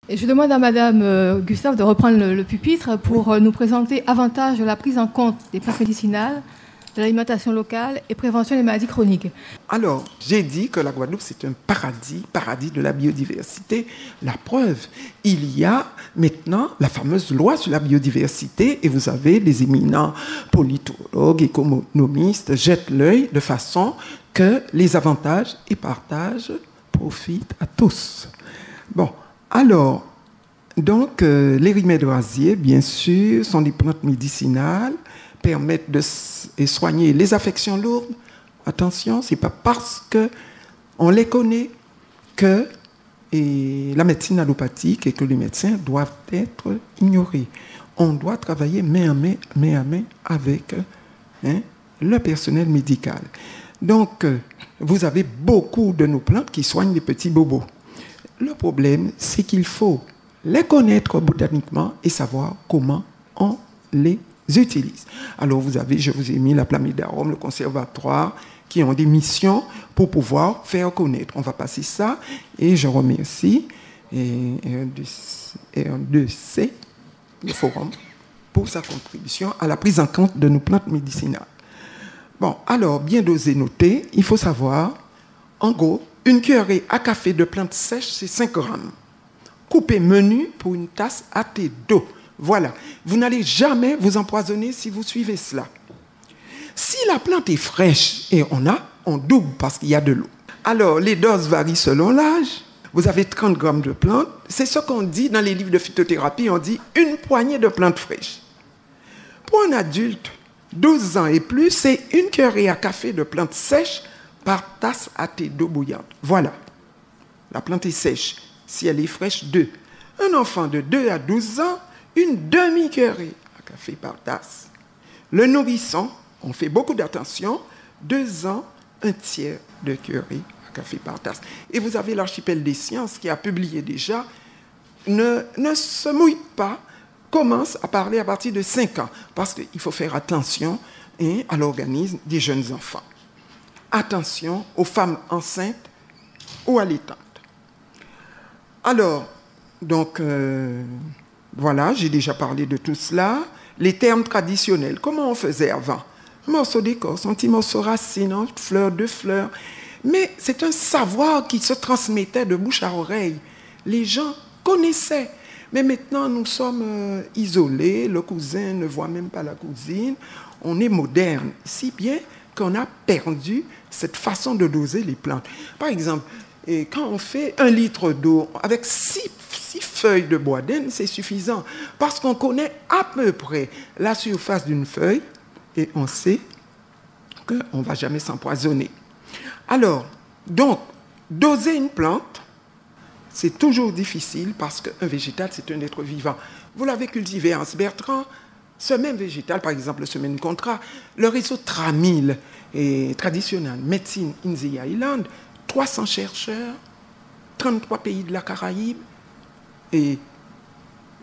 Et je demande à Madame Gustave de reprendre le pupitre pour nous présenter avantage de la prise en compte des plantes médicinales, de l'alimentation locale et prévention des maladies chroniques. Alors, j'ai dit que la Guadeloupe, c'est un paradis de la biodiversité. La preuve, il y a maintenant la fameuse loi sur la biodiversité et vous avez les éminents politologues, économistes jettent l'œil de façon que les avantages et partages profitent à tous. Bon, alors, donc, les remèdes rasiers, bien sûr, sont des plantes médicinales, permettent de soigner les affections lourdes. Attention, ce n'est pas parce qu'on les connaît que la médecine allopathique et que les médecins doivent être ignorés. On doit travailler main à main avec le personnel médical. Donc, vous avez beaucoup de nos plantes qui soignent les petits bobos. Le problème, c'est qu'il faut les connaître botaniquement et savoir comment on les utilise. Alors, je vous ai mis la Plamidarum, le conservatoire, qui ont des missions pour pouvoir faire connaître. On va passer ça et je remercie R2C, le forum, pour sa contribution à la prise en compte de nos plantes médicinales. Bon, alors, bien dosé noté, il faut savoir, en gros, une cuillerée à café de plantes sèches, c'est 5 grammes. Coupé menu pour une tasse à thé d'eau. Voilà. Vous n'allez jamais vous empoisonner si vous suivez cela. Si la plante est fraîche, et on double parce qu'il y a de l'eau. Alors, les doses varient selon l'âge. Vous avez 30 grammes de plantes. C'est ce qu'on dit dans les livres de phytothérapie. On dit une poignée de plantes fraîches. Pour un adulte, 12 ans et plus, c'est une cuillerée à café de plantes sèches par tasse à thé d'eau bouillante. Voilà. La plante est sèche. Si elle est fraîche, 2. Un enfant de 2 à 12 ans, une demi-cuillerée à café par tasse. Le nourrisson, on fait beaucoup d'attention, 2 ans, un tiers de cuillerée à café par tasse. Et vous avez l'Archipel des sciences qui a publié déjà, ne se mouille pas, commence à parler à partir de 5 ans, parce qu'il faut faire attention à l'organisme des jeunes enfants. Attention aux femmes enceintes ou allaitantes. Alors, donc, voilà, j'ai déjà parlé de tout cela. Les termes traditionnels, comment on faisait avant? Un morceau d'écorce, un petit morceau racine, une fleur, 2 fleurs. Mais c'est un savoir qui se transmettait de bouche à oreille. Les gens connaissaient. Mais maintenant, nous sommes isolés. Le cousin ne voit même pas la cousine. On est moderne, si bien qu'on a perdu cette façon de doser les plantes. Par exemple, quand on fait 1 litre d'eau avec 6 feuilles de bois d'Inde, c'est suffisant. Parce qu'on connaît à peu près la surface d'une feuille et on sait qu'on ne va jamais s'empoisonner. Alors, donc, doser une plante, c'est toujours difficile parce qu'un végétal, c'est un être vivant. Vous l'avez cultivé à Anse-Bertrand, ce même végétal, par exemple, le semaine contrat, le réseau Tramil est traditionnel, Médecine in the Island, 300 chercheurs, 33 pays de la Caraïbe, et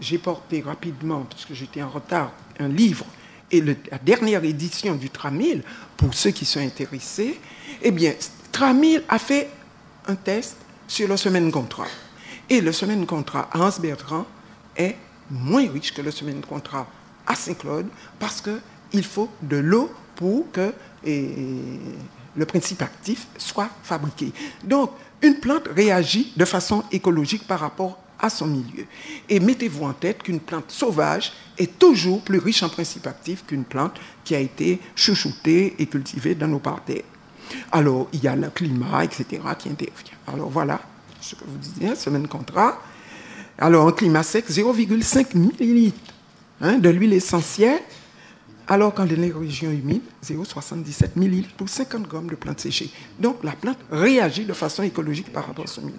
j'ai porté rapidement, parce que j'étais en retard, un livre, et la dernière édition du Tramil, pour ceux qui sont intéressés, eh bien, Tramil a fait un test sur le semaine contrat. Et le semaine contrat à Anse-Bertrand est moins riche que le semaine contrat à Saint-Claude, parce qu'il faut de l'eau pour que le principe actif soit fabriqué. Donc, une plante réagit de façon écologique par rapport à son milieu. Et mettez-vous en tête qu'une plante sauvage est toujours plus riche en principe actif qu'une plante qui a été chouchoutée et cultivée dans nos parterres. Alors, il y a le climat, etc., qui intervient. Alors, voilà ce que vous disiez, semaine contrat. Alors, en climat sec, 0,5 millilitres de l'huile essentielle, alors qu'en les régions humides, 0,77 millilitres pour 50 grammes de plantes séchées. Donc, la plante réagit de façon écologique par rapport à son milieu.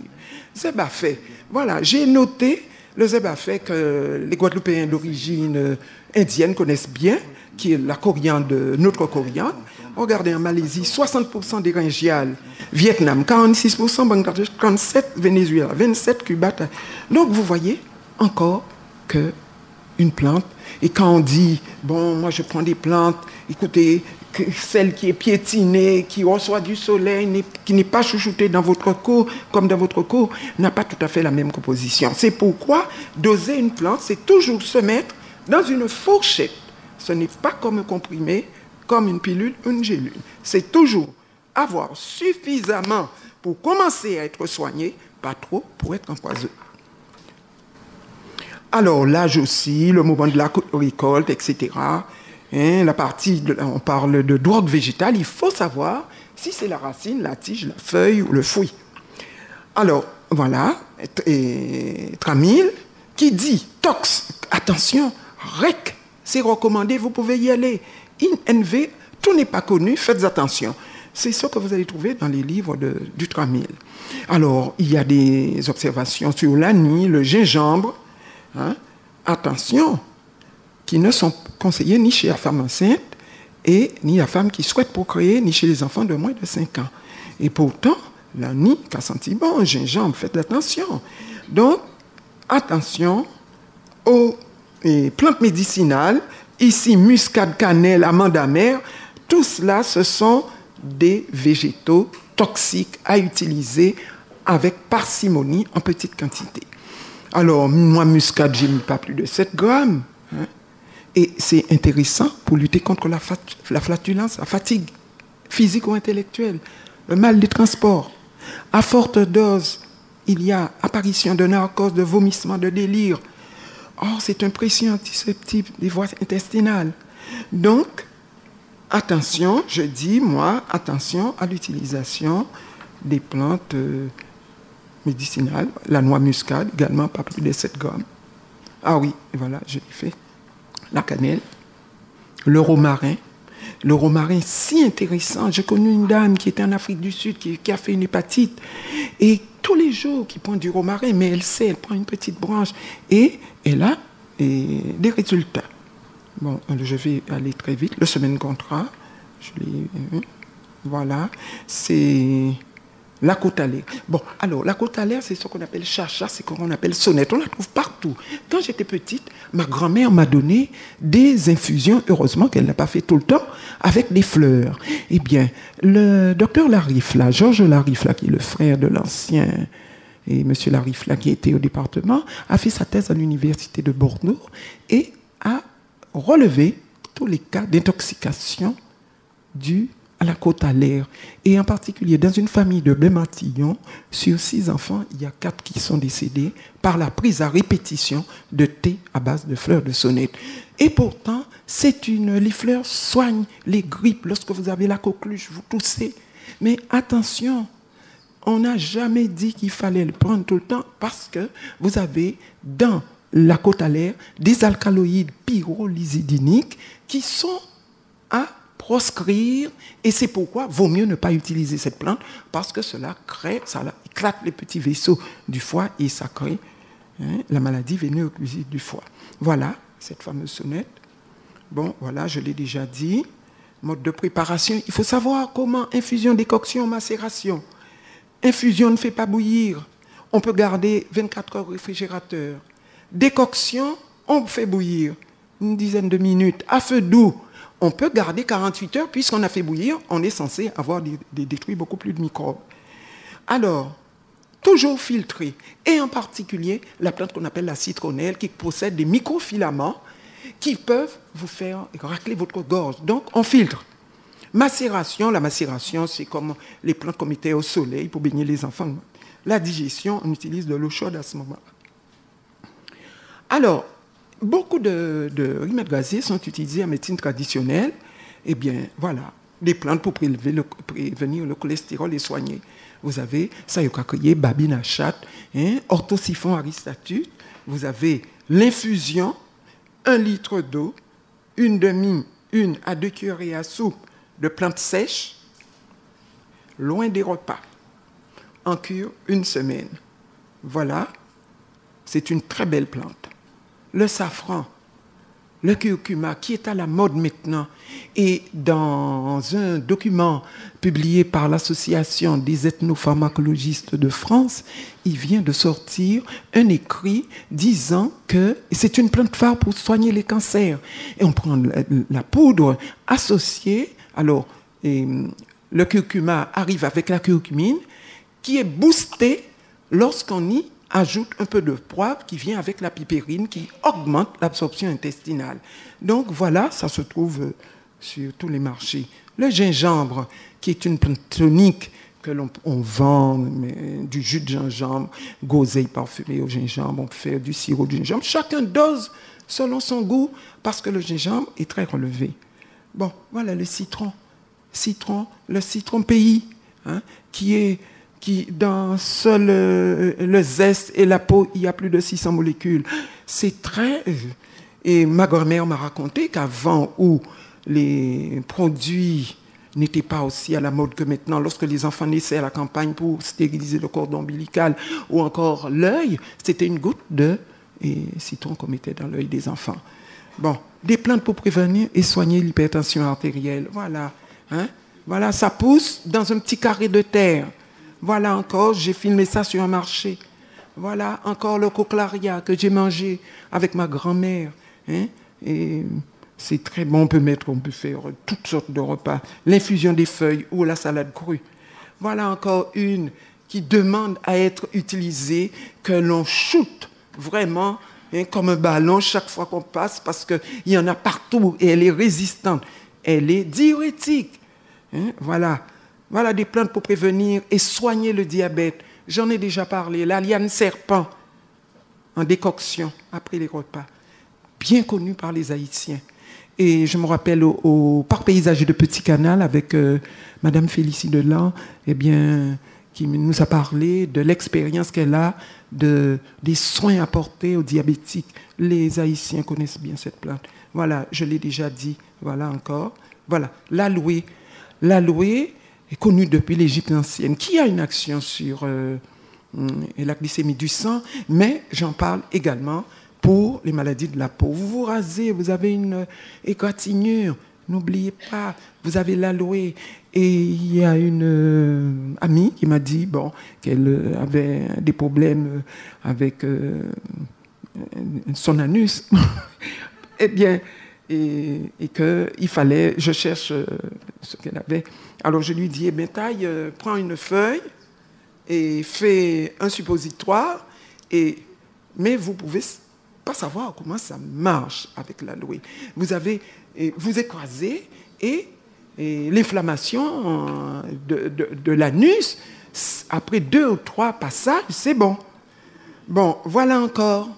Zébafé. Voilà, j'ai noté le zébafé que les Guadeloupéens d'origine indienne connaissent bien, qui est la coriandre, notre coriandre. Regardez, en Malaisie, 60% des ringiales, Vietnam, 46%, Bangladesh, 37%, Venezuela, 27%, Cuba. Donc, vous voyez encore qu'une plante, et quand on dit, bon, moi je prends des plantes, écoutez, celle qui est piétinée, qui reçoit du soleil, qui n'est pas chouchoutée dans votre cour, comme dans votre cour, n'a pas tout à fait la même composition. C'est pourquoi doser une plante, c'est toujours se mettre dans une fourchette. Ce n'est pas comme un comprimé, comme une pilule, une gélule. C'est toujours avoir suffisamment pour commencer à être soigné, pas trop pour être empoisonné. Alors, l'âge aussi, le moment de la récolte, etc. La partie, on parle de drogue végétale, il faut savoir si c'est la racine, la tige, la feuille ou le fruit. Alors, voilà, Tramil qui dit tox, attention, rec, c'est recommandé, vous pouvez y aller. INV, tout n'est pas connu, faites attention. C'est ce que vous allez trouver dans les livres du Tramil. Alors, il y a des observations sur l'anis, le gingembre, attention, qui ne sont conseillés ni chez la femme enceinte, et ni la femme qui souhaite procréer, ni chez les enfants de moins de 5 ans. Et pourtant, l'anis, qu'a senti bon, gingembre, faites attention. Donc, attention aux plantes médicinales, ici muscade, cannelle, amande amère, tout cela, ce sont des végétaux toxiques à utiliser avec parcimonie en petite quantité. Alors, moi, muscade, je n'ai mis pas plus de 7 grammes. Et c'est intéressant pour lutter contre la flatulence, la fatigue physique ou intellectuelle, le mal des transports. À forte dose, il y a apparition de narcose, de vomissement, de délire. Or, c'est un précieux antiseptique des voies intestinales. Donc, attention, je dis, moi, attention à l'utilisation des plantes médicinales. La noix muscade, également, pas plus de 7 grammes. Ah oui, voilà, je l'ai fait. La cannelle, le romarin. Le romarin, si intéressant. J'ai connu une dame qui était en Afrique du Sud, qui a fait une hépatite. Et tous les jours, qui prend du romarin, mais elle sait, elle prend une petite branche. Et elle a des résultats. Bon, je vais aller très vite. Le semaine contrat, voilà, c'est la côte à l'air. Bon, alors, la côte à l'air, c'est ce qu'on appelle chacha, c'est ce qu'on appelle sonnette. On la trouve partout. Quand j'étais petite, ma grand-mère m'a donné des infusions, heureusement qu'elle n'a pas fait tout le temps, avec des fleurs. Eh bien, le docteur Larifla, Georges Larifla, qui est le frère de l'ancien, et M. Larifla, qui était au département, a fait sa thèse à l'université de Bordeaux et a relevé tous les cas d'intoxication dus à la côte à l'air. Et en particulier, dans une famille de Bématillon, sur 6 enfants, il y a 4 qui sont décédés par la prise à répétition de thé à base de fleurs de sonnette. Et pourtant, les fleurs soignent les grippes. Lorsque vous avez la coqueluche, vous toussez. Mais attention, on n'a jamais dit qu'il fallait le prendre tout le temps parce que vous avez dans la côte à l'air des alcaloïdes pyrrolizidiniques qui sont à proscrire, et c'est pourquoi vaut mieux ne pas utiliser cette plante, parce que cela éclate les petits vaisseaux du foie et ça crée la maladie vénéno-occlusive du foie. Voilà, cette fameuse sonnette. Bon, voilà, je l'ai déjà dit. Mode de préparation, il faut savoir comment infusion, décoction, macération. Infusion ne fait pas bouillir. On peut garder 24 heures au réfrigérateur. Décoction, on fait bouillir une dizaine de minutes à feu doux. On peut garder 48 heures, puisqu'on a fait bouillir, on est censé avoir détruit beaucoup plus de microbes. Alors, toujours filtrer, et en particulier la plante qu'on appelle la citronnelle, qui possède des microfilaments qui peuvent vous faire racler votre gorge. Donc, on filtre. Macération, la macération, c'est comme les plantes qu'on mettait au soleil pour baigner les enfants. La digestion, on utilise de l'eau chaude à ce moment-là. Alors, beaucoup de remèdes gazés sont utilisés en médecine traditionnelle. Eh bien, voilà, des plantes pour prévenir le cholestérol et soigner. Vous avez Sayokakeye, babine à chatte, orthosiphon aristatute. Vous avez l'infusion, 1 litre d'eau, 1 à 2 cuillerées à soupe de plantes sèches, loin des repas, en cure 1 semaine. Voilà, c'est une très belle plante. Le safran, le curcuma, qui est à la mode maintenant. Et dans un document publié par l'Association des ethnopharmacologistes de France, il vient de sortir un écrit disant que c'est une plante phare pour soigner les cancers. Et on prend la poudre associée Alors, le curcuma arrive avec la curcumine qui est boostée lorsqu'on y ajoute un peu de poivre qui vient avec la piperine qui augmente l'absorption intestinale. Donc voilà, ça se trouve sur tous les marchés. Le gingembre, qui est une plante tonique que l'on vend, du jus de gingembre, groseille parfumée au gingembre, on peut faire du sirop de gingembre. Chacun dose selon son goût parce que le gingembre est très relevé. Bon, voilà le citron. Le citron pays, hein, qui dans seul le zeste et la peau, il y a plus de 600 molécules. C'est très... Et ma grand-mère m'a raconté qu'avant, où les produits n'étaient pas aussi à la mode que maintenant, lorsque les enfants naissaient à la campagne pour stériliser le cordon ombilical ou encore l'œil, c'était une goutte de citron qu'on mettait dans l'œil des enfants. Bon, des plantes pour prévenir et soigner l'hypertension artérielle. Voilà, hein? Voilà, ça pousse dans un petit carré de terre. Voilà encore, j'ai filmé ça sur un marché. Voilà encore le cochlearia que j'ai mangé avec ma grand-mère. Hein? Et c'est très bon, on peut faire toutes sortes de repas. L'infusion des feuilles ou la salade crue. Voilà encore une qui demande à être utilisée, que l'on shoot vraiment, hein, comme un ballon chaque fois qu'on passe, parce qu'il y en a partout et elle est résistante. Elle est diurétique. Hein? Voilà des plantes pour prévenir et soigner le diabète. J'en ai déjà parlé. La liane serpent en décoction après les repas. Bien connue par les Haïtiens. Et je me rappelle au parc paysager de Petit Canal avec Madame Félicie Delan, eh bien, qui nous a parlé de l'expérience qu'elle a des soins apportés aux diabétiques. Les Haïtiens connaissent bien cette plante. Voilà, je l'ai déjà dit. Voilà encore. Voilà, l'aloe. L'aloe est connu depuis l'Égypte ancienne, qui a une action sur la glycémie du sang, mais j'en parle également pour les maladies de la peau. Vous vous rasez, vous avez une égratignure, n'oubliez pas, vous avez l'aloe. Et il y a une amie qui m'a dit qu'elle avait des problèmes avec son anus. Eh bien, et qu'il fallait, je cherche ce qu'elle avait. Alors je lui dis, eh bien, taille, prends une feuille et fais un suppositoire, mais vous pouvez pas savoir comment ça marche avec l'aloe. Vous écrasez et l'inflammation de l'anus, après 2 ou 3 passages, c'est bon. Bon, voilà encore.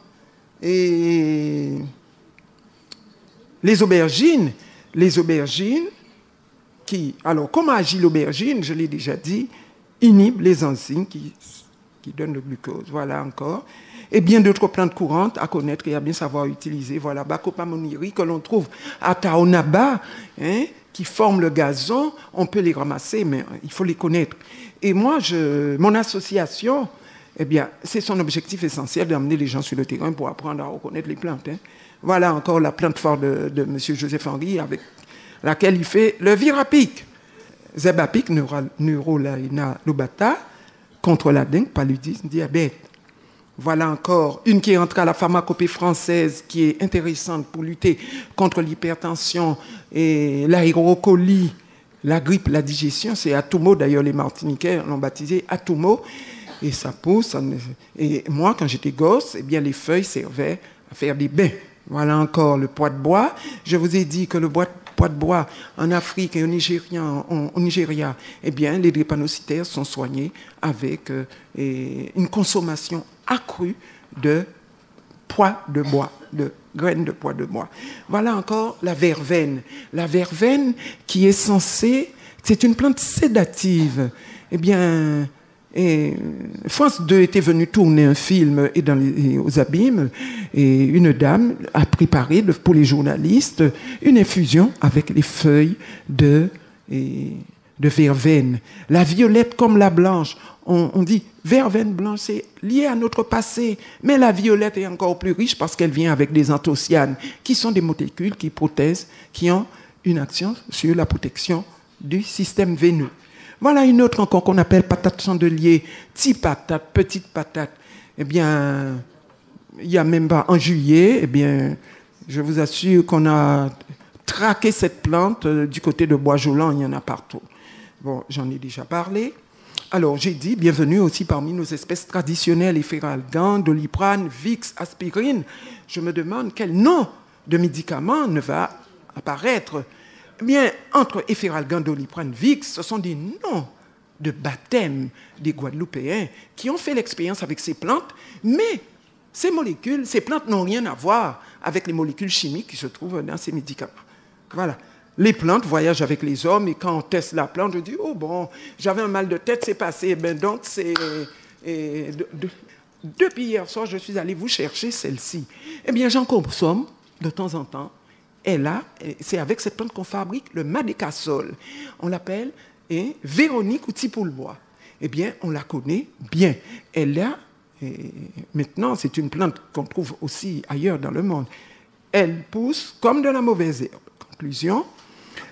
Et les aubergines, alors comment agit l'aubergine, je l'ai déjà dit, inhibe les enzymes qui donnent le glucose. Voilà encore. Et bien d'autres plantes courantes à connaître et à bien savoir utiliser. Voilà, Bacopa moniri que l'on trouve à Taonaba, hein, qui forment le gazon, on peut les ramasser, mais il faut les connaître. Et moi, mon association, eh bien, c'est son objectif essentiel d'amener les gens sur le terrain pour apprendre à reconnaître les plantes. Hein. Voilà encore la plante forte de M. Joseph Henry, avec laquelle il fait le virapic. Zebapic, Neurolaina lobata, contre la dengue, paludisme, diabète. Voilà encore une qui est entrée à la pharmacopée française, qui est intéressante pour lutter contre l'hypertension et l'aérocolie, la grippe, la digestion. C'est Atumo, d'ailleurs les Martiniquais l'ont baptisé Atumo. Et ça pousse. Et moi, quand j'étais gosse, eh bien, les feuilles servaient à faire des bains. Voilà encore le pois de bois. Je vous ai dit que le pois de bois en Afrique et au Nigeria, eh bien, les drépanocytaires sont soignés avec une consommation accrue de pois de bois, de graines de pois de bois. Voilà encore la verveine. La verveine qui est censée... C'est une plante sédative. Eh bien... Et France 2 était venue tourner un film aux Abîmes, et une dame a préparé pour les journalistes une infusion avec les feuilles de verveine. La violette comme la blanche, on dit verveine blanche, c'est lié à notre passé, mais la violette est encore plus riche parce qu'elle vient avec des anthocyanes, qui sont des molécules qui ont une action sur la protection du système veineux. Voilà une autre encore qu'on appelle patate chandelier, petite patate. Eh bien, il n'y a même pas en juillet, eh bien, je vous assure qu'on a traquer cette plante du côté de Bois-Jolan, il y en a partout. Bon, j'en ai déjà parlé. Alors, j'ai dit, bienvenue aussi parmi nos espèces traditionnelles, Efferalgan, Doliprane, Vicks, aspirine. Je me demande quel nom de médicament ne va apparaître. Eh bien, entre Efferalgan, Doliprane, Vicks, ce sont des noms de baptême des Guadeloupéens qui ont fait l'expérience avec ces plantes, mais ces molécules, ces plantes n'ont rien à voir avec les molécules chimiques qui se trouvent dans ces médicaments. Voilà. Les plantes voyagent avec les hommes et quand on teste la plante, je dis, oh bon, j'avais un mal de tête, c'est passé. Ben donc, c'est... depuis hier soir, je suis allé vous chercher celle-ci. Eh bien, j'en consomme de temps en temps. Et là, c'est avec cette plante qu'on fabrique le madécasol. On l'appelle Véronique ou Tipoulbois. Eh bien, on la connaît bien. Elle a, maintenant, c'est une plante qu'on trouve aussi ailleurs dans le monde. Elle pousse comme de la mauvaise herbe. Conclusion,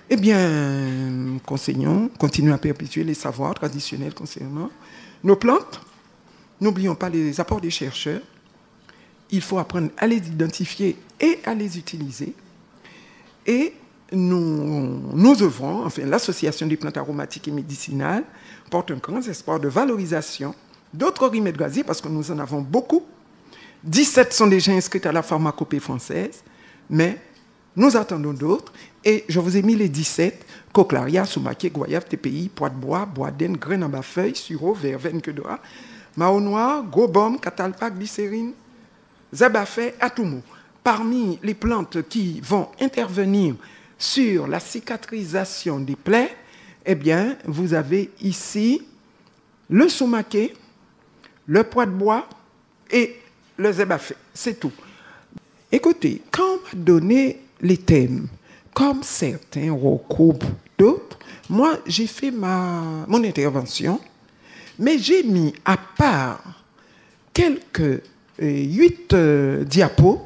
eh bien, continuons à perpétuer les savoirs traditionnels concernant nos plantes. N'oublions pas les apports des chercheurs. Il faut apprendre à les identifier et à les utiliser. Et nous œuvrons, enfin, l'Association des plantes aromatiques et médicinales porte un grand espoir de valorisation d'autres remèdes gaziers, parce que nous en avons beaucoup. 17 sont déjà inscrites à la pharmacopée française, mais nous attendons d'autres. Et je vous ai mis les 17, Cochlearia, Soumaké, Goyave, TPI, Pois de bois, Bois d'aine, Graine en bas-feuille, Sureau, Verveine, Queue d'oie, Mao noir, Gros baume, Catalpa, Glycérine, Zabafé, Atoumou. Parmi les plantes qui vont intervenir sur la cicatrisation des plaies, eh bien, vous avez ici le Soumaké, le Pois de bois et le Zabafé. C'est tout. Écoutez, quand on m'a donné les thèmes, comme certains recoupent d'autres, moi, j'ai fait mon intervention, mais j'ai mis à part quelques 8 diapos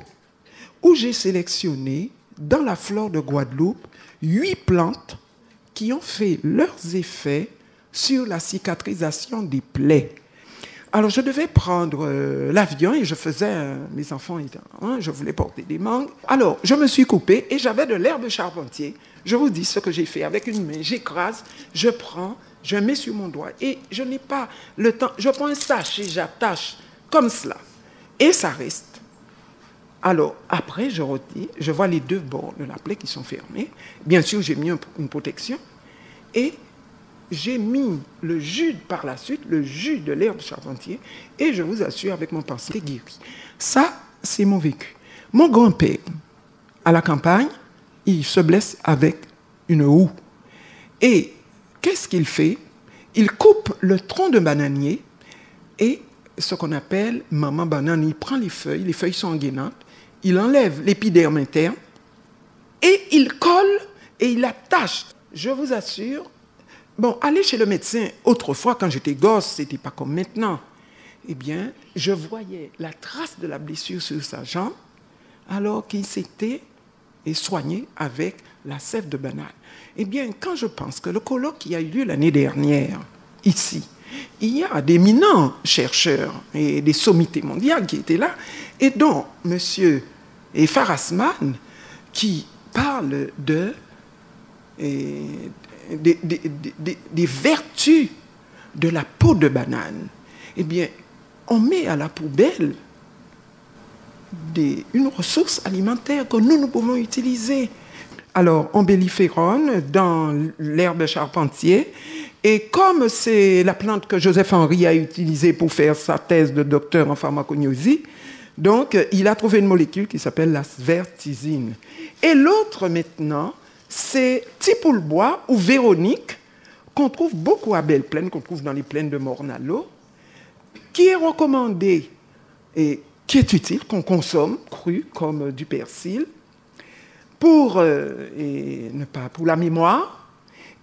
où j'ai sélectionné, dans la flore de Guadeloupe, 8 plantes qui ont fait leurs effets sur la cicatrisation des plaies. Alors, je devais prendre l'avion et je faisais, mes enfants étaient, je voulais porter des mangues. Alors, je me suis coupé et j'avais de l'herbe charpentier. Je vous dis ce que j'ai fait avec une main. J'écrase, je prends, je mets sur mon doigt et je n'ai pas le temps. Je prends un sachet, j'attache comme cela et ça reste. Alors, après, je retire, je vois les 2 bords de la plaie qui sont fermés. Bien sûr, j'ai mis une protection et j'ai mis le jus par la suite, le jus de l'herbe charpentier, et je vous assure, avec mon pensée guéri. Ça, c'est mon vécu. Mon grand-père, à la campagne, il se blesse avec une houe. Et qu'est-ce qu'il fait? Il coupe le tronc de bananier et ce qu'on appelle maman banane. Il prend les feuilles sont engainantes, il enlève l'épiderme interne et il colle et il attache. Je vous assure, bon, aller chez le médecin, autrefois, quand j'étais gosse, c'était pas comme maintenant. Eh bien, je voyais la trace de la blessure sur sa jambe, alors qu'il s'était soigné avec la sève de banane. Eh bien, quand je pense que le colloque qui a eu lieu l'année dernière, ici, il y a d'éminents chercheurs et des sommités mondiales qui étaient là, et dont M. Farasman, qui parle des vertus de la peau de banane, eh bien, on met à la poubelle une ressource alimentaire que nous pouvons utiliser. Alors, ombelliférone dans l'herbe charpentier, et comme c'est la plante que Joseph Henry a utilisée pour faire sa thèse de docteur en pharmacognosie, donc il a trouvé une molécule qui s'appelle la svertisine. Et l'autre maintenant, c'est Tipoulbois ou Véronique, qu'on trouve beaucoup à Belle-Plaine, qu'on trouve dans les plaines de Morne-à-l'eau, qui est recommandé et qui est utile, qu'on consomme cru comme du persil, pour la mémoire,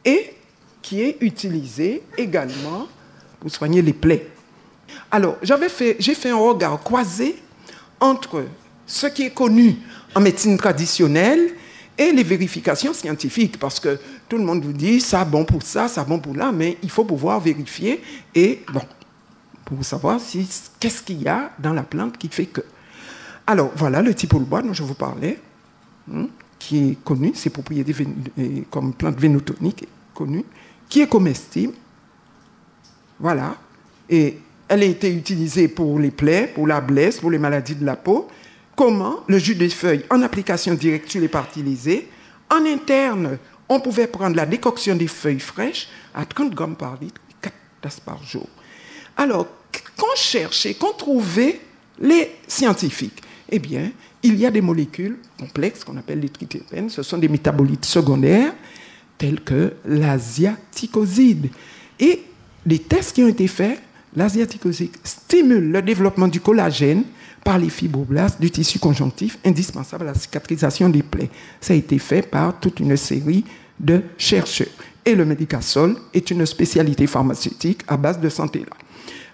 et qui est utilisé également pour soigner les plaies. Alors, j'ai fait un regard croisé entre ce qui est connu en médecine traditionnelle et les vérifications scientifiques, parce que tout le monde vous dit ça bon pour ça bon pour là, mais il faut pouvoir vérifier et bon, pour savoir qu'est-ce qu'il y a dans la plante qui fait que. Alors voilà le Tipoulbois dont je vous parlais, qui est connue, ses propriétés comme plante vénotonique connue, qui est comestible. Voilà. Et elle a été utilisée pour les plaies, pour la blesse, pour les maladies de la peau. Comment? Le jus des feuilles en application directe sur les parties lésées. En interne, on pouvait prendre la décoction des feuilles fraîches à 30 grammes par litre, 4 tasses par jour. Alors, qu'ont cherché, qu'ont trouvé les scientifiques? Eh bien, il y a des molécules complexes qu'on appelle les triterpènes. Ce sont des métabolites secondaires tels que l'asiaticoside. Et des tests qui ont été faits, l'asiaticoside stimule le développement du collagène par les fibroblastes du tissu conjonctif indispensable à la cicatrisation des plaies. Ça a été fait par toute une série de chercheurs. Et le médicasol est une spécialité pharmaceutique à base de santé-là.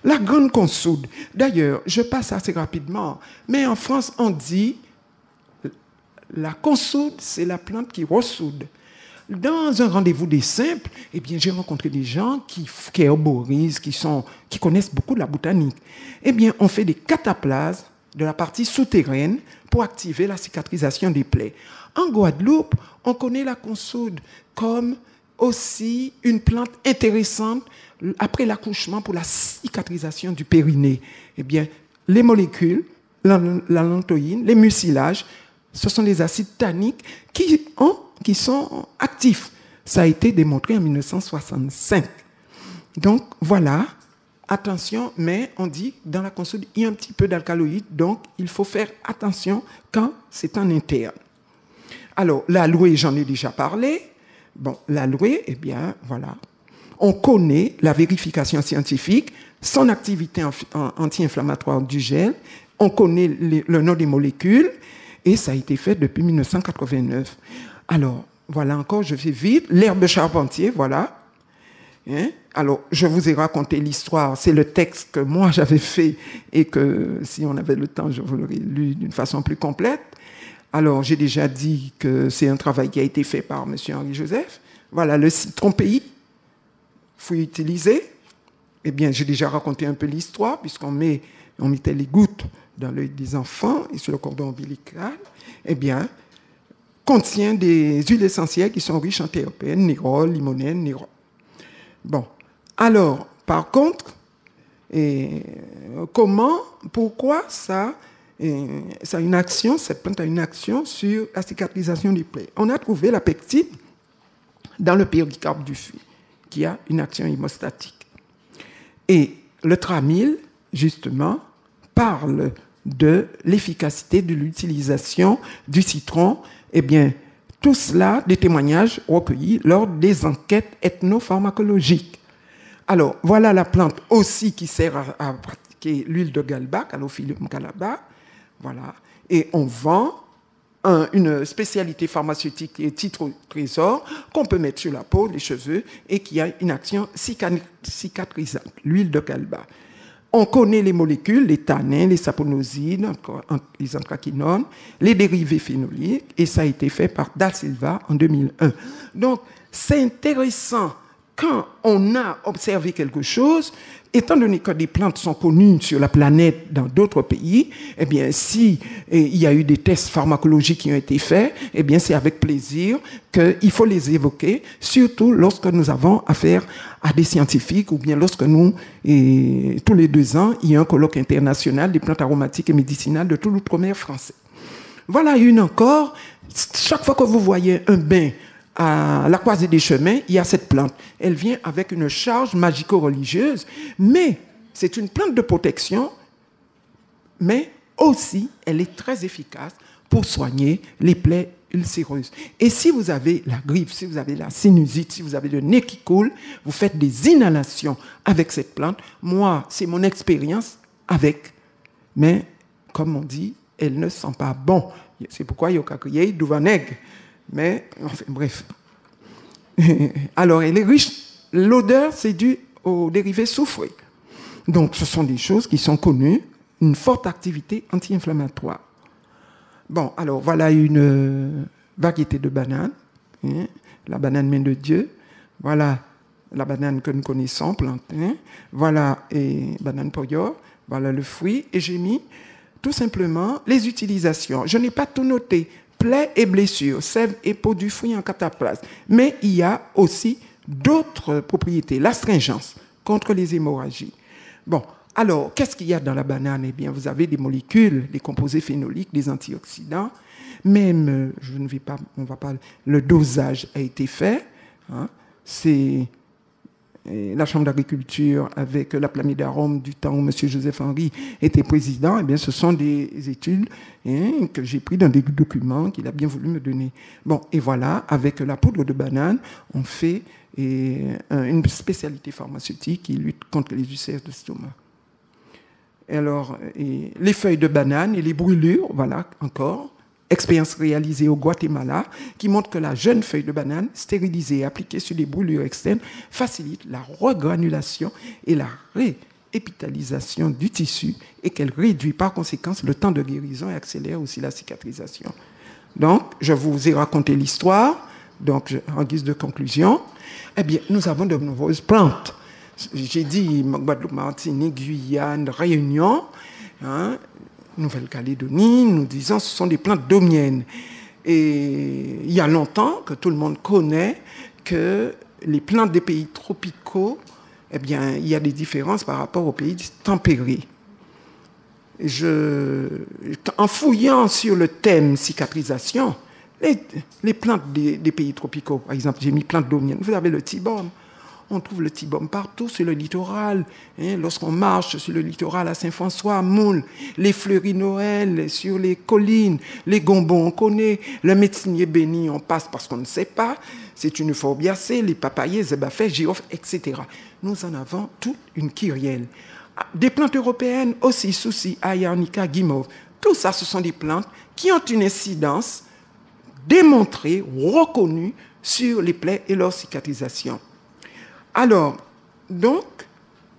La grande consoude, d'ailleurs, je passe assez rapidement, mais en France, on dit la consoude, c'est la plante qui ressoude. Dans un rendez-vous des simples, eh bien, j'ai rencontré des gens qui herborisent, qui connaissent beaucoup de la botanique. Eh bien, on fait des cataplases de la partie souterraine pour activer la cicatrisation des plaies. En Guadeloupe, on connaît la consoude comme aussi une plante intéressante après l'accouchement pour la cicatrisation du périnée. Eh bien, les molécules, la lantoïne, les mucilages, ce sont des acides tanniques qui sont actifs. Ça a été démontré en 1965. Donc, voilà. Attention, mais on dit dans la consoude, il y a un petit peu d'alcaloïde, donc il faut faire attention quand c'est en interne. Alors, l'aloe, j'en ai déjà parlé. Bon, l'aloe, eh bien, voilà. On connaît la vérification scientifique, son activité anti-inflammatoire du gel, on connaît le nom des molécules, et ça a été fait depuis 1989. Alors, voilà encore, je fais vite. L'herbe charpentier, voilà. Hein? Alors, je vous ai raconté l'histoire. C'est le texte que moi, j'avais fait et que, si on avait le temps, je vous l'aurais lu d'une façon plus complète. Alors, j'ai déjà dit que c'est un travail qui a été fait par M. Henri Joseph. Voilà, le citron pays, faut utiliser. Eh bien, j'ai déjà raconté un peu l'histoire, puisqu'on mettait les gouttes dans l'œil des enfants et sur le cordon ombilical. Eh bien, contient des huiles essentielles qui sont riches en terpènes, nérol, limonène, nérol. Bon, alors, par contre, pourquoi ça a une action, cette plante a une action sur la cicatrisation des plaies? On a trouvé la pectine dans le péricarpe du fruit, qui a une action hémostatique. Et le tramil, justement, parle de l'efficacité de l'utilisation du citron. Eh bien, tout cela, des témoignages recueillis lors des enquêtes ethnopharmacologiques. Alors, voilà la plante aussi qui sert à pratiquer l'huile de galba, Calophyllum galba. Voilà. Et on vend une spécialité pharmaceutique qui est titre trésor, qu'on peut mettre sur la peau, les cheveux, et qui a une action cicatrisante, l'huile de galba. On connaît les molécules, les tannins, les saponosides, les anthraquinones, les dérivés phénoliques, et ça a été fait par Da Silva en 2001. Donc, c'est intéressant quand on a observé quelque chose, étant donné que des plantes sont connues sur la planète dans d'autres pays, eh bien, si il y a eu des tests pharmacologiques qui ont été faits, eh bien, c'est avec plaisir qu'il faut les évoquer, surtout lorsque nous avons affaire à des scientifiques ou bien lorsque nous, tous les 2 ans, il y a un colloque international des plantes aromatiques et médicinales de tout l'outre-mer français. Voilà une encore. Chaque fois que vous voyez un bain à la croisée des chemins, il y a cette plante. Elle vient avec une charge magico-religieuse, mais c'est une plante de protection, mais aussi, elle est très efficace pour soigner les plaies ulcéreuses. Et si vous avez la grippe, si vous avez la sinusite, si vous avez le nez qui coule, vous faites des inhalations avec cette plante. Moi, c'est mon expérience avec, mais comme on dit, elle ne sent pas bon. C'est pourquoi il y a crié douvaneg. Mais, enfin, bref. Alors, elle est riche. L'odeur, c'est dû aux dérivés soufrés. Donc, ce sont des choses qui sont connues, une forte activité anti-inflammatoire. Bon, alors, voilà une variété de bananes. La banane main de Dieu. Voilà la banane que nous connaissons, plantain. Voilà, et banane poyor. Voilà le fruit. Et j'ai mis tout simplement les utilisations. Je n'ai pas tout noté plaies et blessures, sève et peau du fruit en cataplasme. Mais il y a aussi d'autres propriétés. L'astringence contre les hémorragies. Bon, alors, qu'est-ce qu'il y a dans la banane? Eh bien, vous avez des molécules, des composés phénoliques, des antioxydants. Même, le dosage a été fait. Hein, c'est la Chambre d'agriculture avec la Plamidarum du temps où M. Joseph Henry était président. Eh bien, ce sont des études que j'ai prises dans des documents qu'il a bien voulu me donner. Bon, et voilà, avec la poudre de banane, on fait une spécialité pharmaceutique qui lutte contre les ulcères d'estomac. Alors, les feuilles de banane et les brûlures, voilà, encore, expérience réalisée au Guatemala, qui montre que la jeune feuille de banane, stérilisée et appliquée sur les brûlures externes, facilite la regranulation et la réépithalisation du tissu et qu'elle réduit par conséquence le temps de guérison et accélère aussi la cicatrisation. Donc, je vous ai raconté l'histoire, donc en guise de conclusion, eh bien, nous avons de nombreuses plantes. J'ai dit Guadeloupe, Martinique, Guyane, Réunion, hein, Nouvelle-Calédonie, nous disons ce sont des plantes domiennes. Et il y a longtemps que tout le monde connaît que les plantes des pays tropicaux, eh bien, il y a des différences par rapport aux pays tempérés. En fouillant sur le thème cicatrisation, les plantes des pays tropicaux, par exemple, j'ai mis plantes domiennes, vous avez le thibaume. On trouve le thibaume partout sur le littoral. Hein, lorsqu'on marche sur le littoral à Saint-François, à Moule, les fleuris Noël sur les collines, les gombons, on connaît. Le médecinier béni, on passe parce qu'on ne sait pas. C'est une forbiacée, les papayers, zébafès, girofles, etc. Nous en avons toute une kyrielle. Des plantes européennes aussi, souci, ayanica, guimauve. Tout ça, ce sont des plantes qui ont une incidence démontrée, reconnue sur les plaies et leur cicatrisation. Alors, donc,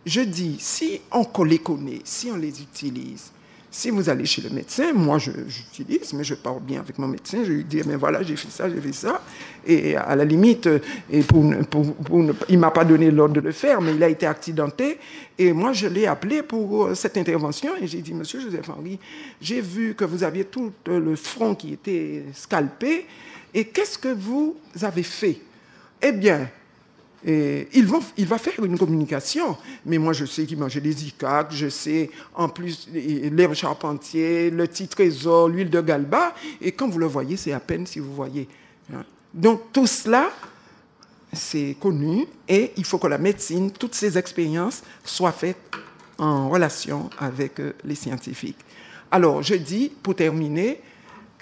je dis, si on les connaît, si on les utilise, si vous allez chez le médecin, moi j'utilise, mais je parle bien avec mon médecin, je lui dis, mais voilà, j'ai fait ça, et à la limite, il ne m'a pas donné l'ordre de le faire, mais il a été accidenté, et moi je l'ai appelé pour cette intervention, et j'ai dit, monsieur Joseph Henry, j'ai vu que vous aviez tout le front qui était scalpé, et qu'est-ce que vous avez fait? Eh bien, il va faire une communication, mais moi je sais qu'il mangeait des icaques, je sais en plus l'herbe charpentier, le petit trésor, l'huile de galba, et quand vous le voyez, c'est à peine si vous voyez. Donc tout cela, c'est connu, et il faut que la médecine, toutes ces expériences soient faites en relation avec les scientifiques. Alors je dis, pour terminer,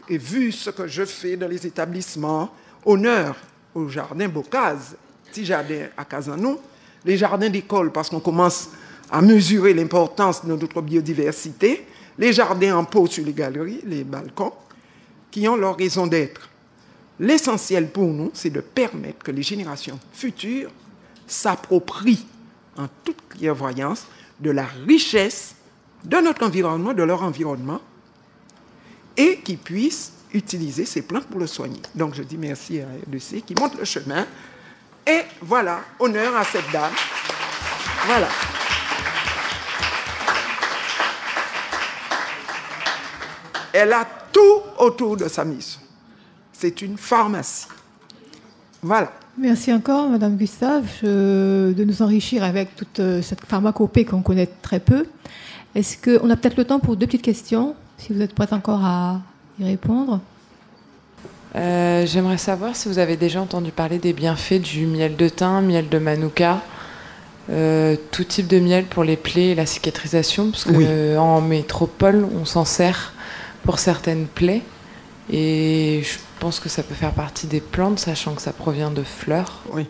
et vu ce que je fais dans les établissements, honneur au jardin Bocase, petit jardin à Casanou, les jardins d'école, parce qu'on commence à mesurer l'importance de notre biodiversité, les jardins en pot sur les galeries, les balcons, qui ont leur raison d'être. L'essentiel pour nous, c'est de permettre que les générations futures s'approprient en toute clairvoyance de la richesse de notre environnement, de leur environnement, et qu'ils puissent utiliser ces plantes pour le soigner. Donc je dis merci à RDC qui montre le chemin. Et voilà, honneur à cette dame. Voilà. Elle a tout autour de sa mission. C'est une pharmacie. Voilà. Merci encore, Madame Gustave, de nous enrichir avec toute cette pharmacopée qu'on connaît très peu. Est-ce qu'on a peut-être le temps pour 2 petites questions, si vous êtes prête encore à y répondre? J'aimerais savoir si vous avez déjà entendu parler des bienfaits du miel de thym, miel de manuka, tout type de miel pour les plaies et la cicatrisation, parce qu'en métropole, on s'en sert pour certaines plaies, et je pense que ça peut faire partie des plantes, sachant que ça provient de fleurs. Oui.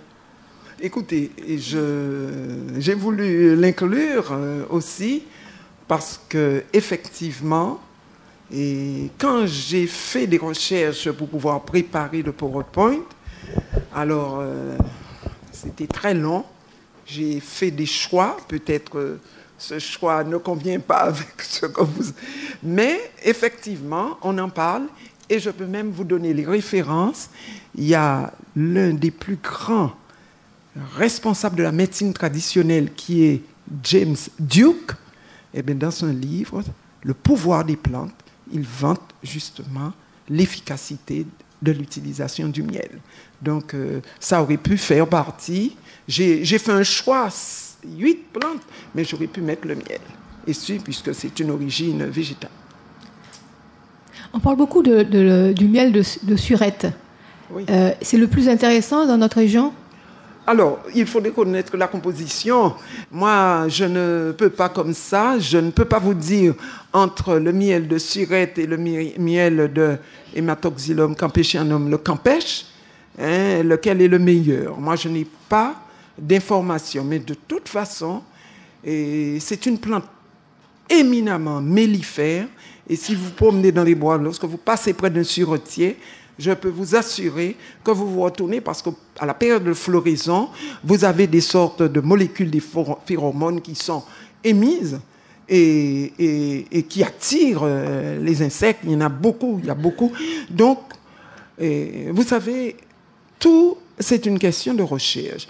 Écoutez, j'ai voulu l'inclure aussi, parce qu'effectivement, et quand j'ai fait des recherches pour pouvoir préparer le PowerPoint, alors c'était très long. J'ai fait des choix. Peut-être ce choix ne convient pas avec ce que vous... Mais effectivement, on en parle et je peux même vous donner les références. Il y a l'un des plus grands responsables de la médecine traditionnelle qui est James Duke. Et bien, dans son livre, Le pouvoir des plantes, il vante justement l'efficacité de l'utilisation du miel. Donc, ça aurait pu faire partie. J'ai fait un choix, 8 plantes, mais j'aurais pu mettre le miel, puisque c'est une origine végétale. On parle beaucoup du miel de surette. Oui. C'est le plus intéressant dans notre région? Alors, il faudrait connaître la composition. Moi, je ne peux pas comme ça. Je ne peux pas vous dire entre le miel de surette et le miel de Hématoxylum campéchianum, le campèche, lequel est le meilleur. Moi, je n'ai pas d'informations. Mais de toute façon, c'est une plante éminemment mellifère. Et si vous promenez dans les bois, lorsque vous passez près d'un suretier, je peux vous assurer que vous vous retournez parce qu'à la période de floraison, vous avez des sortes de molécules, des phéromones qui sont émises et qui attirent les insectes. Il y a beaucoup. Donc, vous savez, tout, c'est une question de recherche.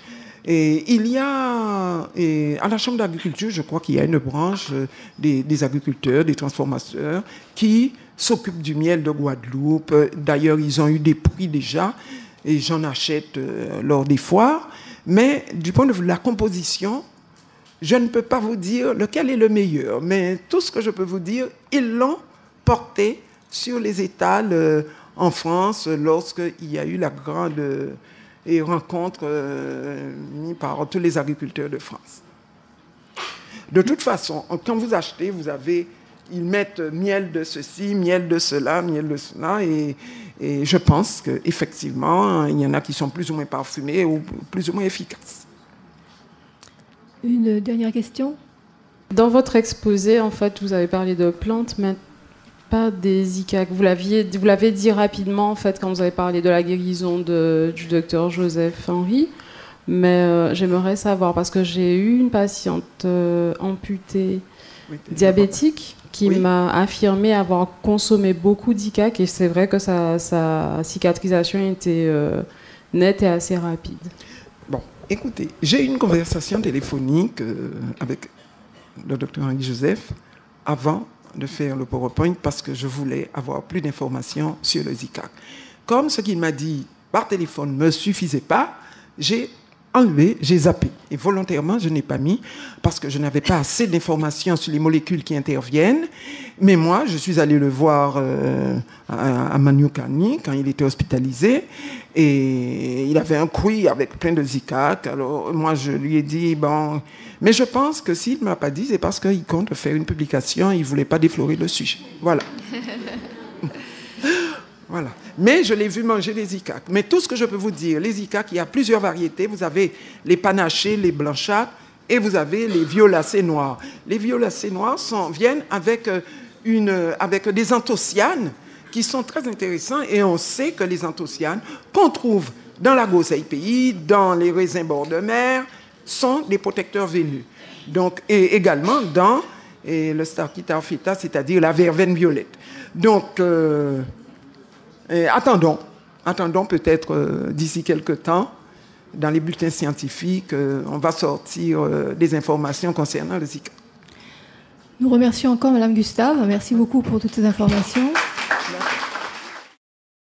Et il y a, à la Chambre d'agriculture, je crois qu'il y a une branche des agriculteurs, des transformateurs, qui s'occupent du miel de Guadeloupe. D'ailleurs, ils ont eu des prix déjà, et j'en achète lors des foires. Mais du point de vue de la composition, je ne peux pas vous dire lequel est le meilleur. Mais tout ce que je peux vous dire, ils l'ont porté sur les étals en France lorsqu'il y a eu la grande... et rencontre mis par tous les agriculteurs de France. De toute façon, quand vous achetez, ils mettent miel de ceci, miel de cela, et je pense qu'effectivement, il y en a qui sont plus ou moins parfumés ou plus ou moins efficaces. Une dernière question? Dans votre exposé, en fait, vous avez parlé de plantes, mais pas des ICAC. Vous l'avez dit rapidement, en fait, quand vous avez parlé de la guérison du docteur Joseph Henry. Mais j'aimerais savoir, parce que j'ai eu une patiente amputée diabétique qui m'a affirmé avoir consommé beaucoup d'ICAC, et c'est vrai que sa cicatrisation était nette et assez rapide. Bon, écoutez, j'ai eu une conversation téléphonique avec le docteur Henry Joseph avant de faire le PowerPoint parce que je voulais avoir plus d'informations sur le ICAC. Comme ce qu'il m'a dit par téléphone ne me suffisait pas, j'ai enlevé, j'ai zappé. Et volontairement, je n'ai pas mis parce que je n'avais pas assez d'informations sur les molécules qui interviennent. Mais moi, je suis allé le voir à Maniokani quand il était hospitalisé. Et il avait un couille avec plein de ICAC. Alors, moi, je lui ai dit, bon... Mais je pense que s'il ne m'a pas dit, c'est parce qu'il compte faire une publication et il ne voulait pas déflorer le sujet. Voilà. Voilà. Mais je l'ai vu manger les ICAC. Mais tout ce que je peux vous dire, les ICAC, il y a plusieurs variétés. Vous avez les panachés, les blanchâtres, et vous avez les violacés noirs. Les violacés noirs viennent avec des anthocyanes qui sont très intéressants. Et on sait que les anthocyanes qu'on trouve dans la groseille pays, dans les raisins bord de mer, sont des protecteurs veineux. Donc, et également dans le Starkita feta, c'est-à-dire la verveine violette. Donc, attendons peut-être d'ici quelques temps, dans les bulletins scientifiques, on va sortir des informations concernant le Zika. Nous remercions encore Madame Gustave. Merci beaucoup pour toutes ces informations.